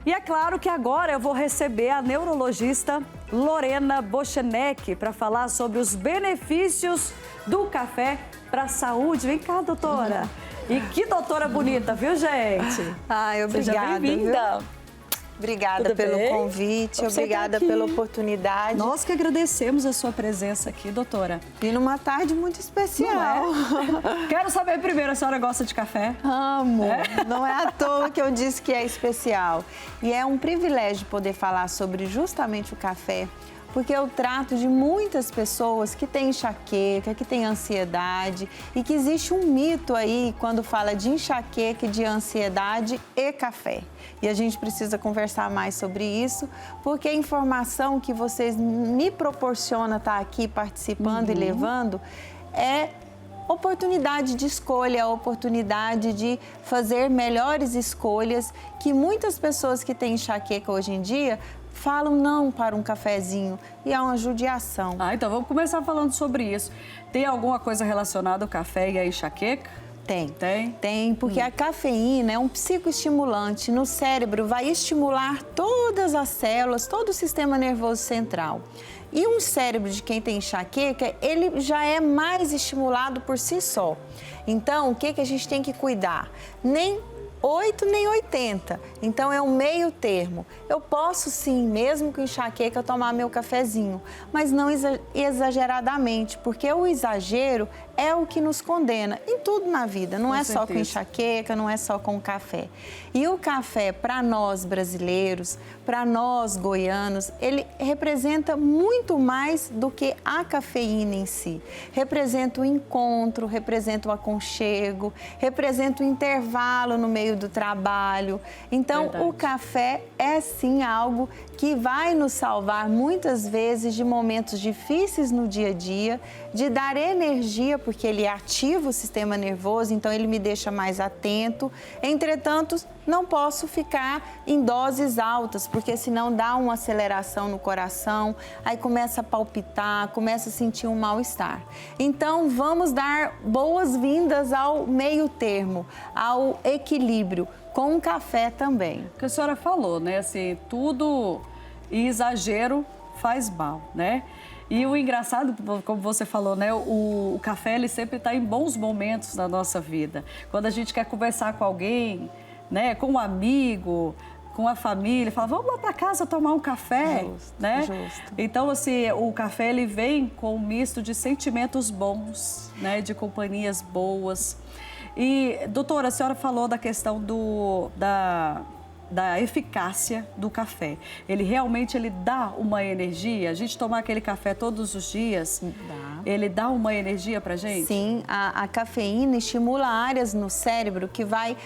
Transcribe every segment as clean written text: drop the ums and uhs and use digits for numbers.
E é claro que agora eu vou receber a neurologista Lorena Bochenek para falar sobre os benefícios do café para a saúde. Vem cá, doutora. E que doutora bonita, viu, gente? Ai, obrigada. Seja bem-vinda. Obrigada pelo convite, obrigada pela oportunidade. Nós que agradecemos a sua presença aqui, doutora. E numa tarde muito especial. Quero saber primeiro, a senhora gosta de café? Amo. Não é à toa que eu disse que é especial. E é um privilégio poder falar sobre justamente o café, porque eu trato de muitas pessoas que têm enxaqueca, que têm ansiedade e que existe um mito aí quando fala de enxaqueca, de ansiedade e café. E a gente precisa conversar mais sobre isso, porque a informação que vocês me proporcionam estar aqui participando e levando é oportunidade de escolha, oportunidade de fazer melhores escolhas que muitas pessoas que têm enxaqueca hoje em dia falam não para um cafezinho e é uma judiação. Então vamos começar falando sobre isso. Tem alguma coisa relacionada ao café e à enxaqueca? Tem, porque a cafeína é um psicoestimulante no cérebro, vai estimular todas as células, todo o sistema nervoso central. E um cérebro de quem tem enxaqueca, ele já é mais estimulado por si só. Então, o que a gente tem que cuidar? Nem 8 nem 80, então é um meio termo. Eu posso sim, mesmo com enxaqueca, tomar meu cafezinho, mas não exageradamente, porque o exagero é o que nos condena em tudo na vida, não é só com enxaqueca, não é só com café. E o café, para nós brasileiros, para nós goianos, ele representa muito mais do que a cafeína em si. Representa o encontro, representa o aconchego, representa o intervalo no meio do trabalho. Então, o café é sim algo que vai nos salvar muitas vezes de momentos difíceis no dia a dia, de dar energia, porque ele ativa o sistema nervoso, então ele me deixa mais atento. Entretanto, não posso ficar em doses altas, porque senão dá uma aceleração no coração, aí começa a palpitar, começa a sentir um mal-estar. Então, vamos dar boas-vindas ao meio termo, ao equilíbrio, com o café também. O que a senhora falou, né? Assim, tudo exagero faz mal, né? E o engraçado, como você falou, né? O café, ele sempre está em bons momentos na nossa vida. Quando a gente quer conversar com alguém, né? Com um amigo, com a família, fala, vamos lá para casa tomar um café, né? Justo. Então, assim, o café, ele vem com um misto de sentimentos bons, né? De companhias boas. E, doutora, a senhora falou da questão da eficácia do café. Ele realmente dá uma energia? A gente tomar aquele café todos os dias, ele dá uma energia pra gente? Sim, a cafeína estimula áreas no cérebro que vai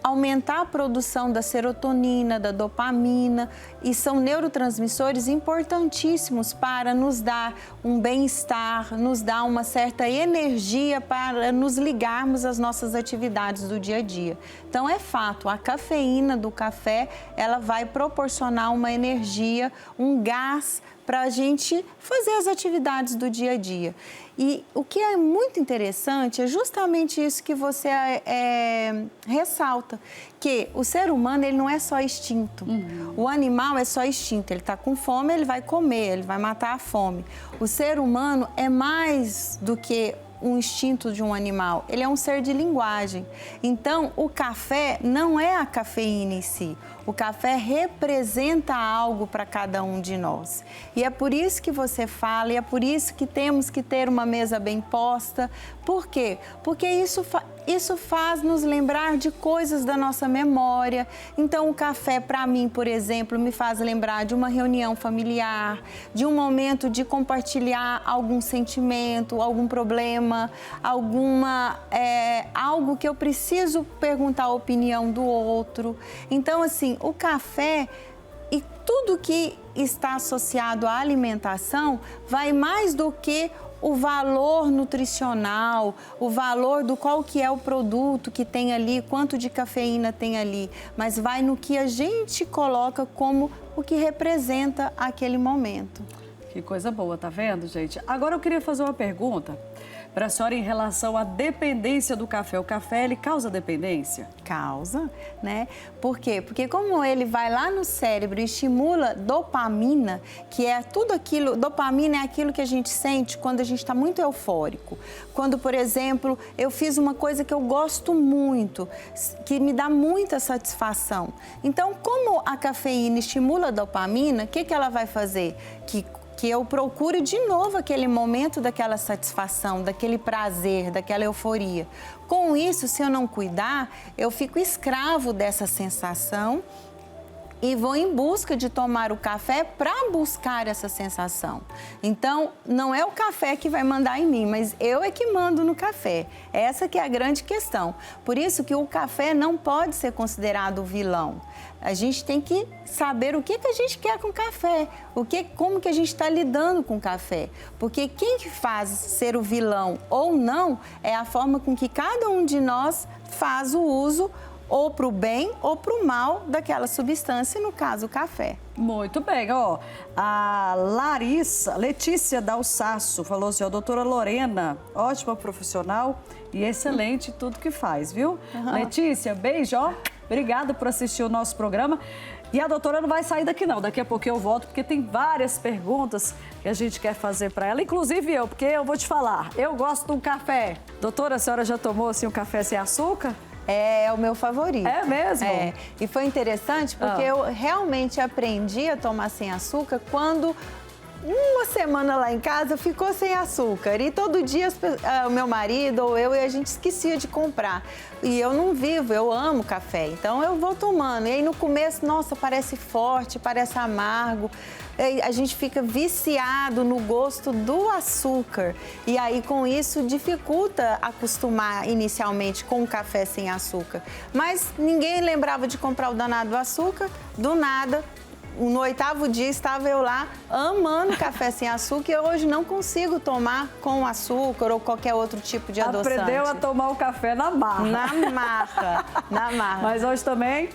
aumentar a produção da serotonina, da dopamina, e são neurotransmissores importantíssimos para nos dar um bem-estar, nos dar uma certa energia para nos ligarmos às nossas atividades do dia a dia. Então é fato, a cafeína do café, ela vai proporcionar uma energia, um gás para a gente fazer as atividades do dia a dia. E o que é muito interessante é justamente isso que você ressalta, que o ser humano, ele não é só instinto. O animal é só instinto, ele está com fome, ele vai comer, ele vai matar a fome. O ser humano é mais do que um instinto de um animal, ele é um ser de linguagem. Então, o café não é a cafeína em si, o café representa algo para cada um de nós. E é por isso que você fala, e é por isso que temos que ter uma mesa bem posta. Por quê? Porque isso faz nos lembrar de coisas da nossa memória. Então, o café, para mim, por exemplo, me faz lembrar de uma reunião familiar, de um momento de compartilhar algum sentimento, algum problema, algo que eu preciso perguntar a opinião do outro. Então, assim, o café e tudo que está associado à alimentação vai mais do que o valor nutricional, o valor do qual que é o produto que tem ali, quanto de cafeína tem ali, mas vai no que a gente coloca como o que representa aquele momento. Que coisa boa, tá vendo, gente? Agora eu queria fazer uma pergunta para a senhora em relação à dependência do café. O café, ele causa dependência? Causa, né? Por quê? Porque como ele vai lá no cérebro e estimula dopamina, que é tudo aquilo, dopamina é aquilo que a gente sente quando a gente está muito eufórico. Quando, por exemplo, eu fiz uma coisa que eu gosto muito, que me dá muita satisfação. Então, como a cafeína estimula a dopamina, o que ela vai fazer? Que eu procure de novo aquele momento daquela satisfação, daquele prazer, daquela euforia. Com isso, se eu não cuidar, eu fico escravo dessa sensação e vou em busca de tomar o café para buscar essa sensação. Então, não é o café que vai mandar em mim, mas eu é que mando no café. Essa que é a grande questão. Por isso que o café não pode ser considerado o vilão. A gente tem que saber o que a gente quer com o café, como que a gente está lidando com o café. Porque quem que faz ser o vilão ou não é a forma com que cada um de nós faz o uso ou para o bem ou para o mal daquela substância, no caso o café. Muito bem, ó, a Letícia Dalsaço falou assim, ó, doutora Lorena, ótima profissional e excelente em tudo que faz, viu? Letícia, beijo, ó, obrigada por assistir o nosso programa. E a doutora não vai sair daqui não, daqui a pouco eu volto, porque tem várias perguntas que a gente quer fazer para ela, inclusive eu, porque eu vou te falar, eu gosto de um café. Doutora, a senhora já tomou assim um café sem açúcar? É o meu favorito. É mesmo? É. E foi interessante porque eu realmente aprendi a tomar sem açúcar quando uma semana lá em casa ficou sem açúcar. E todo dia o meu marido ou eu, a gente esquecia de comprar. E eu não vivo, eu amo café, então eu vou tomando. E aí no começo, nossa, parece forte, parece amargo. A gente fica viciado no gosto do açúcar. E aí, com isso, dificulta acostumar inicialmente com o café sem açúcar. Mas ninguém lembrava de comprar o danado açúcar, do nada. No 8º dia estava eu lá amando café sem açúcar e eu hoje não consigo tomar com açúcar ou qualquer outro tipo de adoçante. Aprendeu a tomar o café na marra. Na marra, na marra. Mas hoje também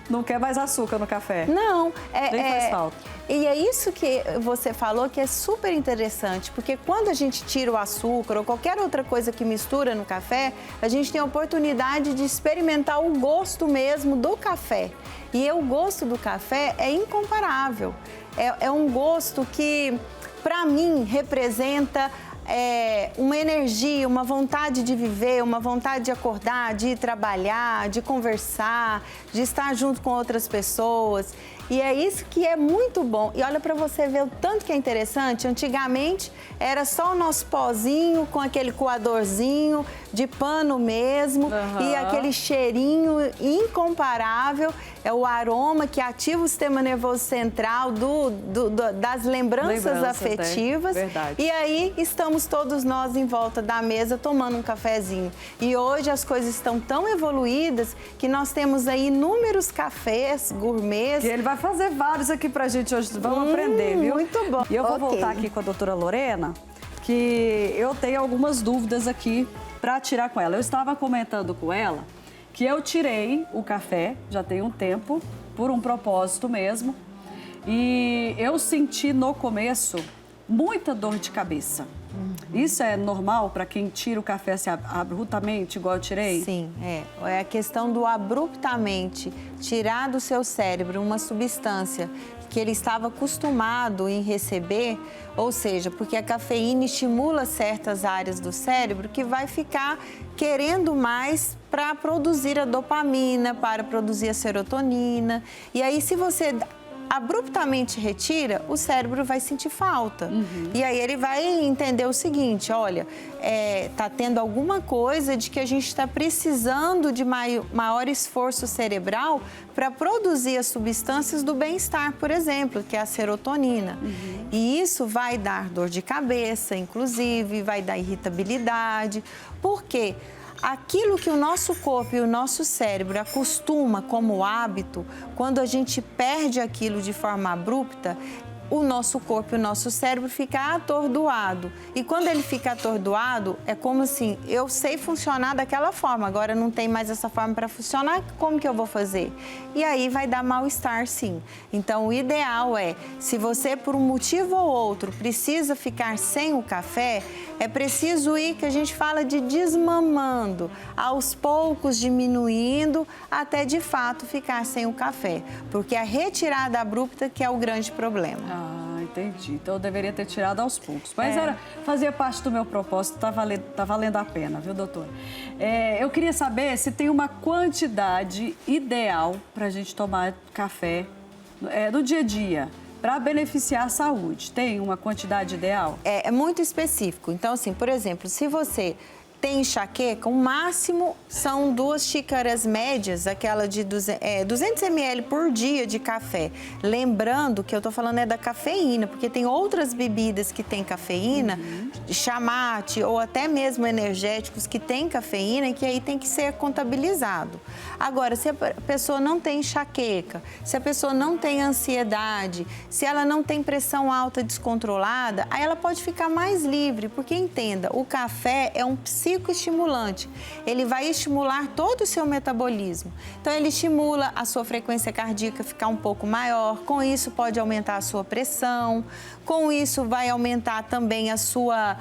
não quer mais açúcar no café? Não. Nem faz falta. E é isso que você falou que é super interessante, porque quando a gente tira o açúcar ou qualquer outra coisa que mistura no café, a gente tem a oportunidade de experimentar o gosto mesmo do café. E o gosto do café é incomparável. É um gosto que, para mim, representa uma energia, uma vontade de viver, uma vontade de acordar, de ir trabalhar, de conversar, de estar junto com outras pessoas. E é isso que é muito bom. E olha para você ver o tanto que é interessante. Antigamente era só o nosso pozinho com aquele coadorzinho de pano mesmo e aquele cheirinho incomparável. É o aroma que ativa o sistema nervoso central das lembranças afetivas. Né? Verdade. E aí estamos todos nós em volta da mesa tomando um cafezinho. E hoje as coisas estão tão evoluídas que nós temos aí inúmeros cafés gourmets. E ele vai fazer vários aqui pra gente hoje, vamos aprender, viu? Muito bom. E eu vou voltar aqui com a doutora Lorena, que eu tenho algumas dúvidas aqui para tirar com ela. Eu estava comentando com ela que eu tirei o café, já tem um tempo, por um propósito mesmo, e eu senti no começo muita dor de cabeça. Isso é normal para quem tira o café assim, abruptamente, igual eu tirei? Sim, é a questão do abruptamente tirar do seu cérebro uma substância que ele estava acostumado em receber, ou seja, porque a cafeína estimula certas áreas do cérebro que vai ficar querendo mais para produzir a dopamina, para produzir a serotonina. E aí, se você abruptamente retira, o cérebro vai sentir falta. E aí ele vai entender o seguinte, olha, tá tendo alguma coisa de que a gente está precisando de maior esforço cerebral para produzir as substâncias do bem-estar, por exemplo, que é a serotonina. E isso vai dar dor de cabeça, inclusive, vai dar irritabilidade. Por quê? Aquilo que o nosso corpo e o nosso cérebro acostuma como hábito, quando a gente perde aquilo de forma abrupta, o nosso corpo e o nosso cérebro fica atordoado. E quando ele fica atordoado, é como assim, eu sei funcionar daquela forma, agora não tem mais essa forma para funcionar, como que eu vou fazer? E aí vai dar mal-estar, sim. Então, o ideal é, se você por um motivo ou outro precisa ficar sem o café, é preciso ir, que a gente fala de desmamando, aos poucos diminuindo, até de fato ficar sem o café, porque a retirada abrupta que é o grande problema. Ah, entendi. Então eu deveria ter tirado aos poucos. Mas fazia parte do meu propósito, tá valendo a pena, viu, doutora? Eu queria saber se tem uma quantidade ideal para a gente tomar café no dia a dia, para beneficiar a saúde. Tem uma quantidade ideal? É muito específico. Então, assim, por exemplo, se você tem enxaqueca, o máximo são 2 xícaras médias, aquela de 200 ml por dia de café. Lembrando que eu tô falando da cafeína, porque tem outras bebidas que têm cafeína, chamate ou até mesmo energéticos que têm cafeína, que aí tem que ser contabilizado. Agora, se a pessoa não tem enxaqueca, se a pessoa não tem ansiedade, se ela não tem pressão alta descontrolada, aí ela pode ficar mais livre, porque entenda, o café é um psicoestimulante. Ele vai estimular todo o seu metabolismo. Então, ele estimula a sua frequência cardíaca ficar um pouco maior. Com isso, pode aumentar a sua pressão. Com isso, vai aumentar também a sua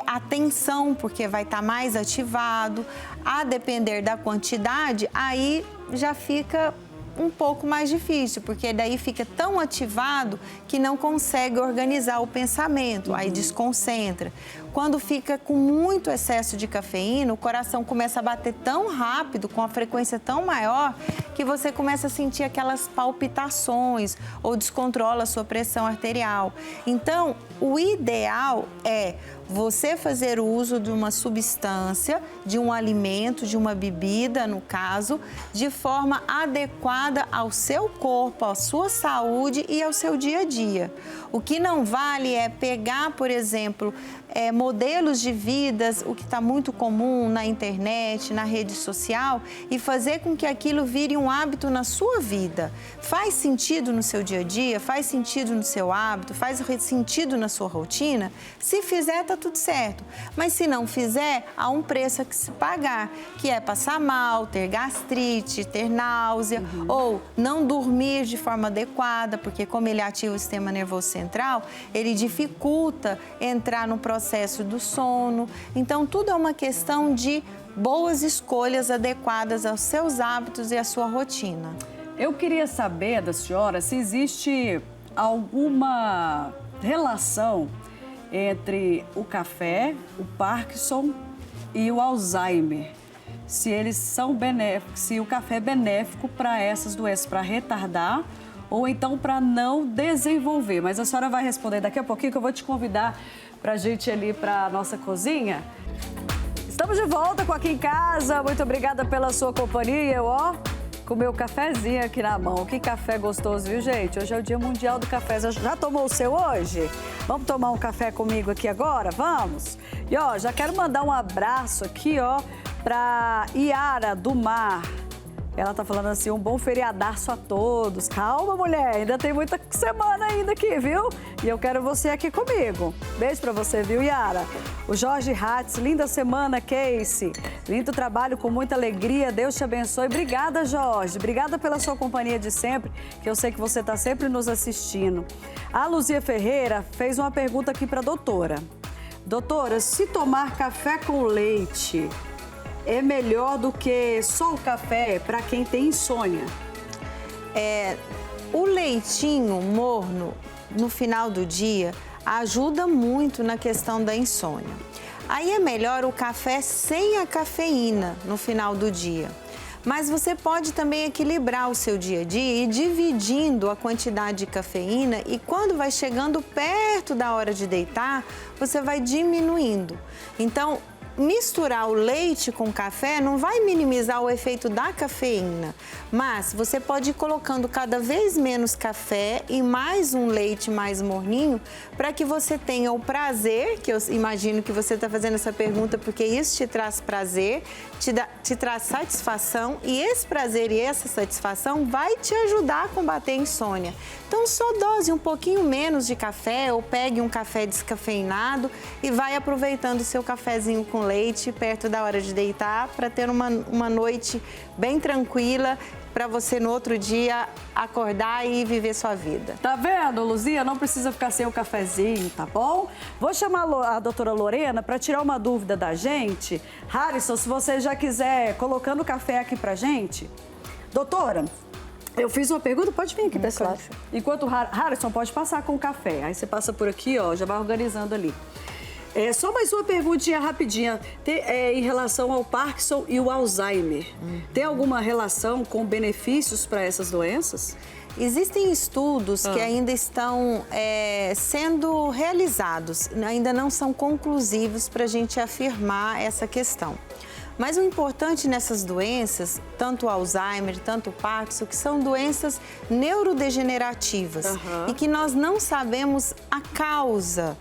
atenção, porque vai estar mais ativado. A depender da quantidade, aí já fica um pouco mais difícil, porque daí fica tão ativado que não consegue organizar o pensamento, aí desconcentra. Quando fica com muito excesso de cafeína, o coração começa a bater tão rápido, com a frequência tão maior, que você começa a sentir aquelas palpitações ou descontrola a sua pressão arterial. Então, o ideal é você fazer o uso de uma substância, de um alimento, de uma bebida, no caso, de forma adequada ao seu corpo, à sua saúde e ao seu dia a dia. O que não vale é pegar, por exemplo, modelos de vidas, o que está muito comum na internet, na rede social, e fazer com que aquilo vire um hábito na sua vida. Faz sentido no seu dia a dia? Faz sentido no seu hábito? Faz sentido na sua rotina? Se fizer, está tudo certo. Mas se não fizer, há um preço a que se pagar, que é passar mal, ter gastrite, ter náusea, ou não dormir de forma adequada, porque como ele ativa o sistema nervoso central, ele dificulta entrar no processo do sono. Então, tudo é uma questão de boas escolhas adequadas aos seus hábitos e à sua rotina. Eu queria saber da senhora se existe alguma relação entre o café, o Parkinson e o Alzheimer. Se eles são benéficos, se o café é benéfico para essas doenças, para retardar ou então para não desenvolver. Mas a senhora vai responder daqui a pouquinho, que eu vou te convidar para a gente ir ali para a nossa cozinha. Estamos de volta com Aqui em Casa. Muito obrigada pela sua companhia. Eu, com o meu cafezinho aqui na mão. Que café gostoso, viu, gente? Hoje é o Dia Mundial do Café. Já tomou o seu hoje? Vamos tomar um café comigo aqui agora? Vamos? E, já quero mandar um abraço aqui, para Iara do Mar. Ela tá falando assim, um bom feriadaço a todos. Calma, mulher, ainda tem muita semana ainda aqui, viu? E eu quero você aqui comigo. Beijo pra você, viu, Yara? O Jorge Hatz, linda semana, Casey. Lindo trabalho, com muita alegria. Deus te abençoe. Obrigada, Jorge. Obrigada pela sua companhia de sempre, que eu sei que você tá sempre nos assistindo. A Luzia Ferreira fez uma pergunta aqui pra doutora. Doutora, se tomar café com leite é melhor do que só o café para quem tem insônia? O leitinho morno, no final do dia, ajuda muito na questão da insônia. Aí é melhor o café sem a cafeína no final do dia. Mas você pode também equilibrar o seu dia a dia e dividindo a quantidade de cafeína, e quando vai chegando perto da hora de deitar, você vai diminuindo. Então, misturar o leite com café não vai minimizar o efeito da cafeína, mas você pode ir colocando cada vez menos café e mais um leite mais morninho para que você tenha o prazer, que eu imagino que você está fazendo essa pergunta porque isso te traz prazer, te traz satisfação e esse prazer e essa satisfação vai te ajudar a combater a insônia. Então só dose um pouquinho menos de café ou pegue um café descafeinado e vai aproveitando o seu cafezinho com leite perto da hora de deitar para ter uma noite bem tranquila para você no outro dia acordar e viver sua vida. Tá vendo, Luzia? Não precisa ficar sem o cafezinho, tá bom? Vou chamar a doutora Lorena para tirar uma dúvida da gente. Harrison, se você já quiser colocando o café aqui pra gente. Doutora, eu fiz uma pergunta, pode vir aqui desse lado. Enquanto o Harrison pode passar com o café. Aí você passa por aqui, ó, já vai organizando ali. Só mais uma perguntinha rapidinha, em relação ao Parkinson e o Alzheimer. Tem alguma relação com benefícios para essas doenças? Existem estudos que ainda estão sendo realizados, ainda não são conclusivos para a gente afirmar essa questão. Mas o importante nessas doenças, tanto o Alzheimer, tanto o Parkinson, que são doenças neurodegenerativas e que nós não sabemos a causa.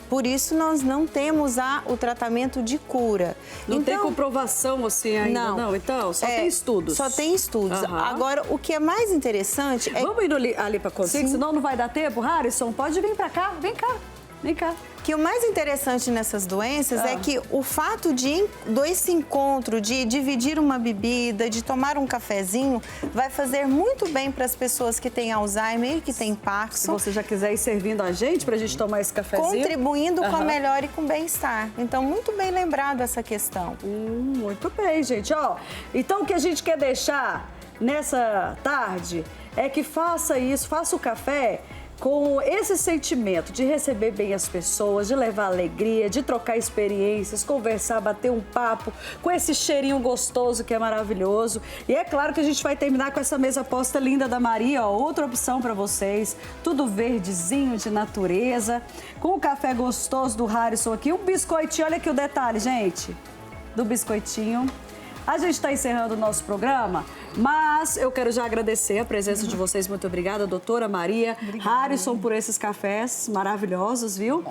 Por isso, nós não temos o tratamento de cura. Não tem comprovação assim ainda, não? Então, só tem estudos? Só tem estudos. Agora, o que é mais interessante é... Vamos ir ali para consigo, senão não vai dar tempo. Harrison, pode vir para cá, vem cá. Vem cá. Que o mais interessante nessas doenças é que o fato desse encontro, de dividir uma bebida, de tomar um cafezinho, vai fazer muito bem para as pessoas que têm Alzheimer e que têm Parkinson. Se você já quiser ir servindo a gente para a gente tomar esse cafezinho. Contribuindo com a melhora e com o bem-estar. Então, muito bem lembrado essa questão. Muito bem, gente. Ó, então, o que a gente quer deixar nessa tarde é que faça isso, faça o café com esse sentimento de receber bem as pessoas, de levar alegria, de trocar experiências, conversar, bater um papo, com esse cheirinho gostoso que é maravilhoso. E é claro que a gente vai terminar com essa mesa posta linda da Maria, ó, outra opção para vocês, tudo verdezinho de natureza, com o café gostoso do Harrison aqui, um biscoitinho, olha aqui o detalhe, gente, do biscoitinho. A gente está encerrando o nosso programa, mas eu quero já agradecer a presença de vocês. Muito obrigada, doutora Maria, Harrison, por esses cafés maravilhosos, viu?